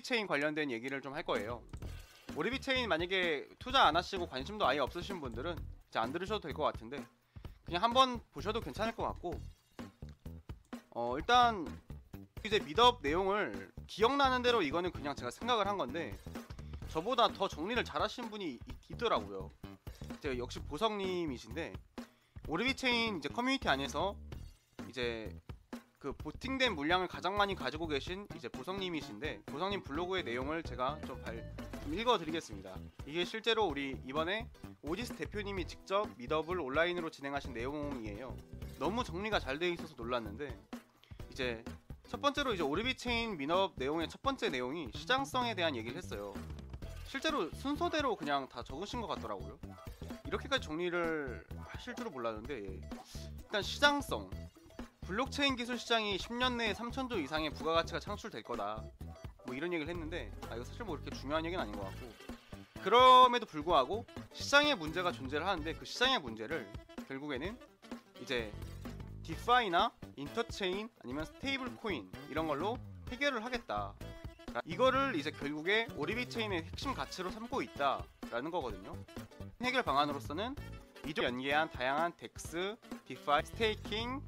체인 관련된 얘기를 좀 할 거예요. 오리비 체인 만약에 투자 안 하시고 관심도 아예 없으신 분들은 이제 안 들으셔도 될 것 같은데 그냥 한번 보셔도 괜찮을 것 같고, 일단 이제 미드업 내용을 기억나는 대로 이거는 그냥 제가 생각을 한 건데 저보다 더 정리를 잘 하신 분이 있더라고요. 제가 역시 보성님이신데 오리비 체인 이제 커뮤니티 안에서 이제 그 보팅된 물량을 가장 많이 가지고 계신 이제 보성님이신데, 보성님 블로그의 내용을 제가 좀 읽어드리겠습니다. 이게 실제로 우리 이번에 오디스 대표님이 직접 미드업을 온라인으로 진행하신 내용이에요. 너무 정리가 잘 되어 있어서 놀랐는데, 이제 첫 번째로 이제 오리비 체인 미드업 내용의 첫 번째 내용이 시장성에 대한 얘기를 했어요. 실제로 순서대로 그냥 다 적으신 것 같더라고요. 이렇게까지 정리를 하실 줄은 몰랐는데, 일단 시장성, 블록체인 기술 시장이 10년 내에 3,000조 이상의 부가가치가 창출될 거다, 뭐 이런 얘기를 했는데, 이거 사실 뭐 이렇게 중요한 얘기는 아닌 것 같고, 그럼에도 불구하고 시장의 문제가 존재를 하는데 그 시장의 문제를 결국에는 이제 디파이나 인터체인 아니면 스테이블 코인 이런 걸로 해결을 하겠다, 이거를 이제 결국에 오리비 체인의 핵심 가치로 삼고 있다라는 거거든요. 해결 방안으로서는 이종 연계한 다양한 덱스, 디파이, 스테이킹,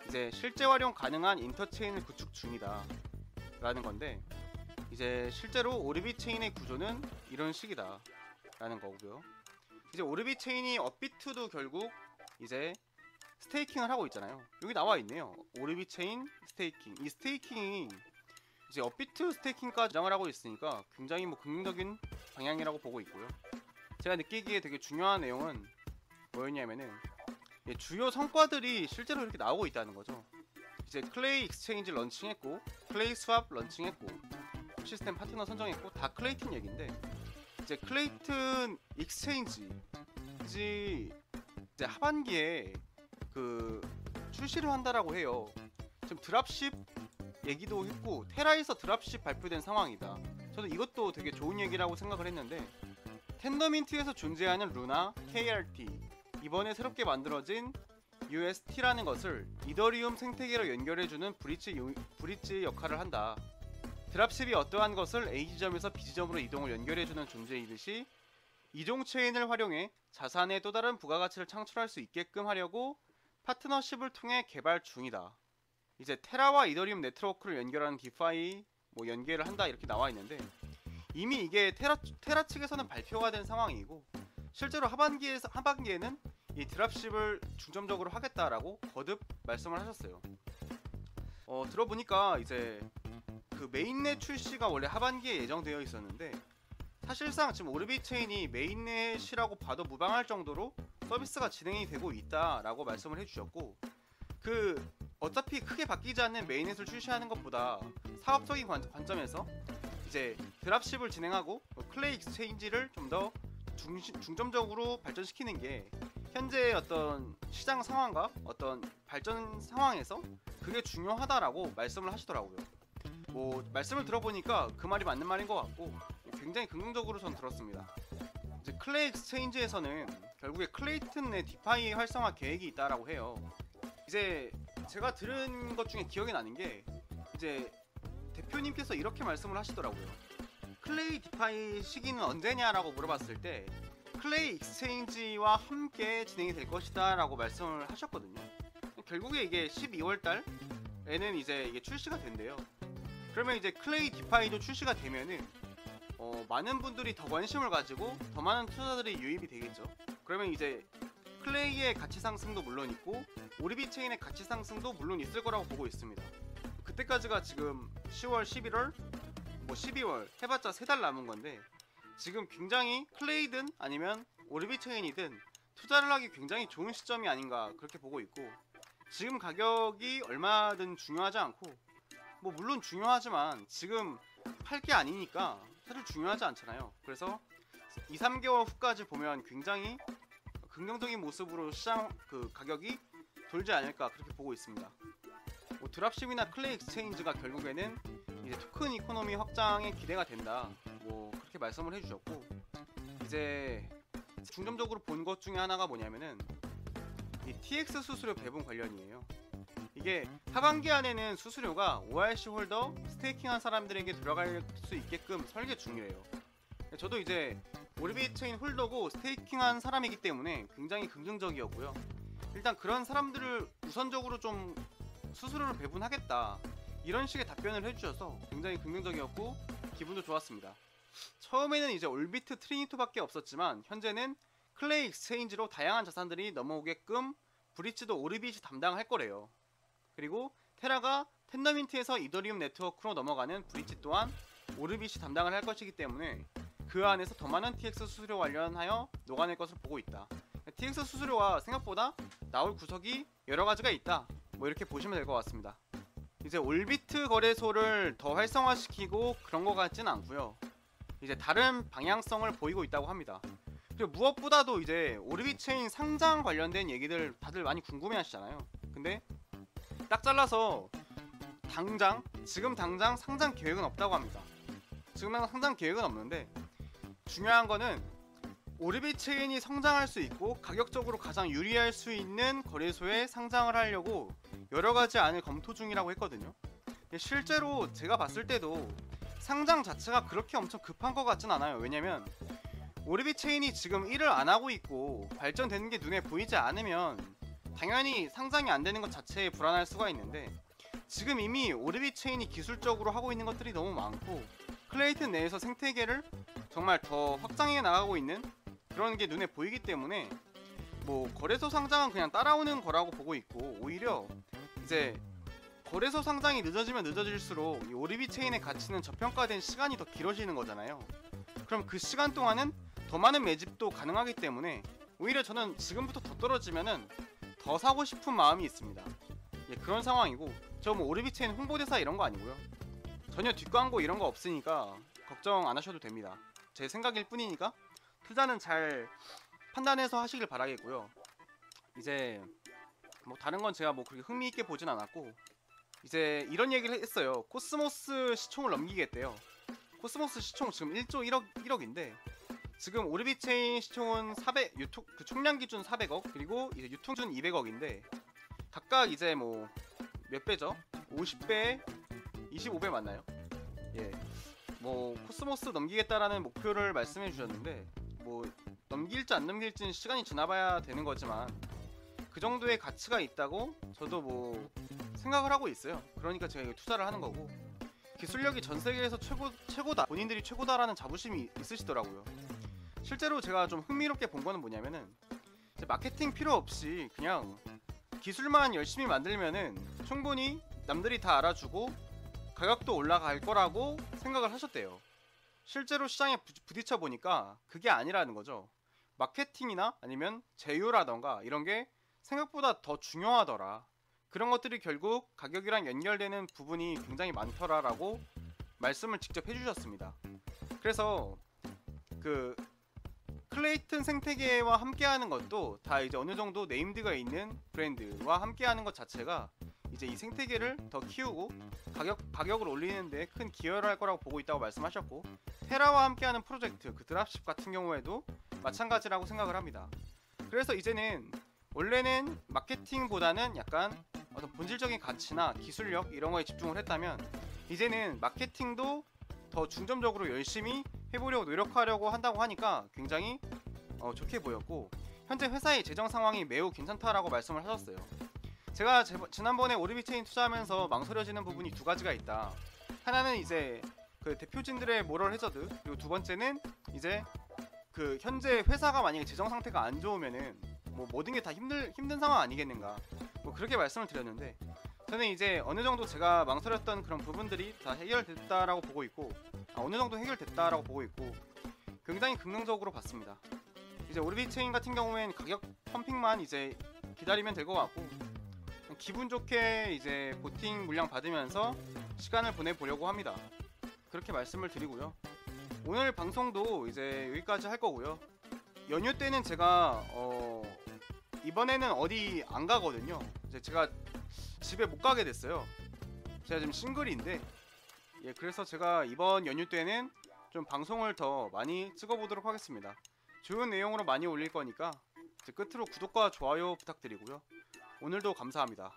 이제 실제 활용 가능한 인터체인을 구축 중이다 라는 건데, 이제 실제로 오리비 체인의 구조는 이런 식이다 라는 거고요. 이제 오리비 체인이 업비트도 결국 이제 스테이킹을 하고 있잖아요. 여기 나와 있네요. 오리비 체인 스테이킹. 이 스테이킹이 이제 업비트 스테이킹까지 주장을 하고 있으니까 굉장히 뭐 긍정적인 방향이라고 보고 있고요. 제가 느끼기에 되게 중요한 내용은 뭐였냐면은 주요 성과들이 실제로 이렇게 나오고 있다는 거죠. 이제 클레이 익스체인지 런칭했고, 클레이 스왑 런칭했고, 시스템 파트너 선정했고, 다 클레이튼 얘기인데, 이제 클레이튼 익스체인지 이제 하반기에 그 출시를 한다라고 해요. 지금 드랍십 얘기도 했고 테라에서 드랍십 발표된 상황이다. 저는 이것도 되게 좋은 얘기라고 생각을 했는데, 텐더민트에서 존재하는 루나, KRT, 이번에 새롭게 만들어진 UST라는 것을 이더리움 생태계로 연결해주는 브릿지 역할을 한다. 드랍십이 어떠한 것을 A 지점에서 B 지점으로 이동을 연결해주는 존재이듯이 이종 체인을 활용해 자산의 또 다른 부가가치를 창출할 수 있게끔 하려고 파트너십을 통해 개발 중이다. 이제 테라와 이더리움 네트워크를 연결하는 디파이 뭐 연계를 한다 이렇게 나와 있는데, 이미 이게 테라 측에서는 발표가 된 상황이고, 실제로 하반기에는 이 드랍십을 중점적으로 하겠다라고 거듭 말씀을 하셨어요. 들어보니까 이제 그 메인넷 출시가 원래 하반기에 예정되어 있었는데, 사실상 지금 오리비 체인이 메인넷이라고 봐도 무방할 정도로 서비스가 진행이 되고 있다라고 말씀을 해주셨고, 그 어차피 크게 바뀌지 않는 메인넷을 출시하는 것보다 사업적인 관점에서 이제 드랍십을 진행하고 클레이 익스체인지를 좀 더 중점적으로 발전시키는 게 현재의 어떤 시장 상황과 어떤 발전 상황에서 그게 중요하다라고 말씀을 하시더라고요. 뭐 말씀을 들어보니까 그 말이 맞는 말인 것 같고 굉장히 긍정적으로 전 들었습니다. 이제 클레이 익스체인지에서는 결국에 클레이튼 내 디파이 활성화 계획이 있다라고 해요. 이제 제가 들은 것 중에 기억이 나는 게, 이제 대표님께서 이렇게 말씀을 하시더라고요. 클레이 디파이 시기는 언제냐라고 물어봤을 때 클레이 익스체인지와 함께 진행이 될 것이다 라고 말씀을 하셨거든요. 결국에 이게 12월 달에는 이제 이게 출시가 된대요. 그러면 이제 클레이 디파이도 출시가 되면은 많은 분들이 더 관심을 가지고 더 많은 투자들이 유입이 되겠죠. 그러면 이제 클레이의 가치 상승도 물론 있고 오리비 체인의 가치 상승도 물론 있을 거라고 보고 있습니다. 그때까지가 지금 10월, 11월, 뭐 12월 해봤자 3달 남은 건데, 지금 굉장히 클레이든 아니면 오리비 체인이든 투자를 하기 굉장히 좋은 시점이 아닌가 그렇게 보고 있고, 지금 가격이 얼마든 중요하지 않고, 뭐 물론 중요하지만 지금 팔 게 아니니까 사실 중요하지 않잖아요. 그래서 2, 3개월 후까지 보면 굉장히 긍정적인 모습으로 시장 그 가격이 돌지 않을까 그렇게 보고 있습니다. 뭐 드랍십이나 클레이 익스체인지가 결국에는 이제 토큰 이코노미 확장에 기대가 된다, 뭐 그렇게 말씀을 해주셨고, 이제 중점적으로 본 것 중에 하나가 뭐냐면은 이 TX 수수료 배분 관련이에요. 이게 하반기 안에는 수수료가 ORC 홀더 스테이킹한 사람들에게 들어갈 수 있게끔 설계 중이래요. 저도 이제 오르빗 체인 홀더고 스테이킹한 사람이기 때문에 굉장히 긍정적이었고요. 일단 그런 사람들을 우선적으로 좀 수수료를 배분하겠다, 이런 식의 답변을 해주셔서 굉장히 긍정적이었고 기분도 좋았습니다. 처음에는 이제 올비트 트리니토밖에 없었지만 현재는 클레이 익스체인지로 다양한 자산들이 넘어오게끔 브릿지도 오르빗이 담당할 거래요. 그리고 테라가 텐더민트에서 이더리움 네트워크로 넘어가는 브릿지 또한 오르빗이 담당을 할 것이기 때문에 그 안에서 더 많은 TX 수수료 관련하여 녹아낼 것으로 보고 있다. TX 수수료와 생각보다 나올 구석이 여러 가지가 있다, 뭐 이렇게 보시면 될 것 같습니다. 이제 올비트 거래소를 더 활성화시키고 그런 것 같진 않고요. 이제 다른 방향성을 보이고 있다고 합니다. 그리고 무엇보다도 이제 오르빗 체인 상장 관련된 얘기들 다들 많이 궁금해하시잖아요. 근데 딱 잘라서 지금 당장 상장 계획은 없다고 합니다. 지금 당장 상장 계획은 없는데, 중요한 거는 오르빗 체인이 성장할 수 있고 가격적으로 가장 유리할 수 있는 거래소에 상장을 하려고 여러가지 안을 검토 중이라고 했거든요. 실제로 제가 봤을 때도 상장 자체가 그렇게 엄청 급한 것 같진 않아요. 왜냐면 오르빗 체인이 지금 일을 안 하고 있고 발전되는 게 눈에 보이지 않으면 당연히 상장이 안 되는 것 자체에 불안할 수가 있는데, 지금 이미 오르빗 체인이 기술적으로 하고 있는 것들이 너무 많고 클레이튼 내에서 생태계를 정말 더 확장해 나가고 있는 그런 게 눈에 보이기 때문에 뭐 거래소 상장은 그냥 따라오는 거라고 보고 있고, 오히려 이제 거래소 상장이 늦어지면 늦어질수록 이 오르빗 체인의 가치는 저평가된 시간이 더 길어지는 거잖아요. 그럼 그 시간 동안은 더 많은 매집도 가능하기 때문에 오히려 저는 지금부터 더 떨어지면은 더 사고 싶은 마음이 있습니다. 예, 그런 상황이고, 저 뭐 오르빗 체인 홍보대사 이런 거 아니고요. 전혀 뒷광고 이런 거 없으니까 걱정 안 하셔도 됩니다. 제 생각일 뿐이니까 투자는 잘 판단해서 하시길 바라겠고요. 이제 뭐 다른 건 제가 뭐 그렇게 흥미있게 보진 않았고, 이제 이런 얘기를 했어요. 코스모스 시총을 넘기겠대요. 코스모스 시총 지금 1조 1억인데 지금 오르빗 체인 시총은 그 총량 기준 400억 그리고 이제 유통 기준 200억인데 각각 이제 뭐 몇 배죠? 50배, 25배 맞나요? 예. 뭐 코스모스 넘기겠다라는 목표를 말씀해 주셨는데 뭐 넘길지 안 넘길지는 시간이 지나봐야 되는 거지만 그 정도의 가치가 있다고 저도 뭐 생각을 하고 있어요. 그러니까 제가 이거 투자를 하는 거고, 기술력이 전 세계에서 최고다, 본인들이 최고다라는 자부심이 있으시더라고요. 실제로 제가 좀 흥미롭게 본 거는 뭐냐면은 마케팅 필요 없이 그냥 기술만 열심히 만들면은 충분히 남들이 다 알아주고 가격도 올라갈 거라고 생각을 하셨대요. 실제로 시장에 부딪혀 보니까 그게 아니라는 거죠. 마케팅이나 아니면 제휴라던가 이런 게 생각보다 더 중요하더라. 그런 것들이 결국 가격이랑 연결되는 부분이 굉장히 많더라라고 말씀을 직접 해주셨습니다. 그래서 그 클레이튼 생태계와 함께하는 것도 다 이제 어느 정도 네임드가 있는 브랜드와 함께하는 것 자체가 이제 이 생태계를 더 키우고 가격을 올리는데 큰 기여를 할 거라고 보고 있다고 말씀하셨고, 테라와 함께하는 프로젝트 그 드랍십 같은 경우에도 마찬가지라고 생각을 합니다. 그래서 이제는 원래는 마케팅보다는 약간 어떤 본질적인 가치나 기술력 이런 거에 집중을 했다면 이제는 마케팅도 더 중점적으로 열심히 해보려고 노력하려고 한다고 하니까 굉장히 좋게 보였고, 현재 회사의 재정 상황이 매우 괜찮다라고 말씀을 하셨어요. 제가 지난번에 오르빗 체인 투자하면서 망설여지는 부분이 두 가지가 있다. 하나는 이제 그 대표진들의 모럴 해저드, 그리고 두 번째는 이제 그 현재 회사가 만약에 재정 상태가 안 좋으면은 뭐 모든 게 다 힘든 상황 아니겠는가, 뭐 그렇게 말씀을 드렸는데, 저는 이제 어느 정도 제가 망설였던 그런 부분들이 다 해결됐다라고 보고 있고, 어느 정도 해결됐다라고 보고 있고 굉장히 긍정적으로 봤습니다. 이제 오르빗 체인 같은 경우엔 가격 펌핑만 이제 기다리면 될 것 같고, 기분 좋게 이제 보팅 물량 받으면서 시간을 보내보려고 합니다. 그렇게 말씀을 드리고요. 오늘 방송도 이제 여기까지 할 거고요. 연휴 때는 제가 이번에는 어디 안 가거든요. 이제 제가 집에 못 가게 됐어요. 제가 지금 싱글인데, 예, 그래서 제가 이번 연휴 때는 좀 방송을 더 많이 찍어보도록 하겠습니다. 좋은 내용으로 많이 올릴 거니까 이제 끝으로 구독과 좋아요 부탁드리고요. 오늘도 감사합니다.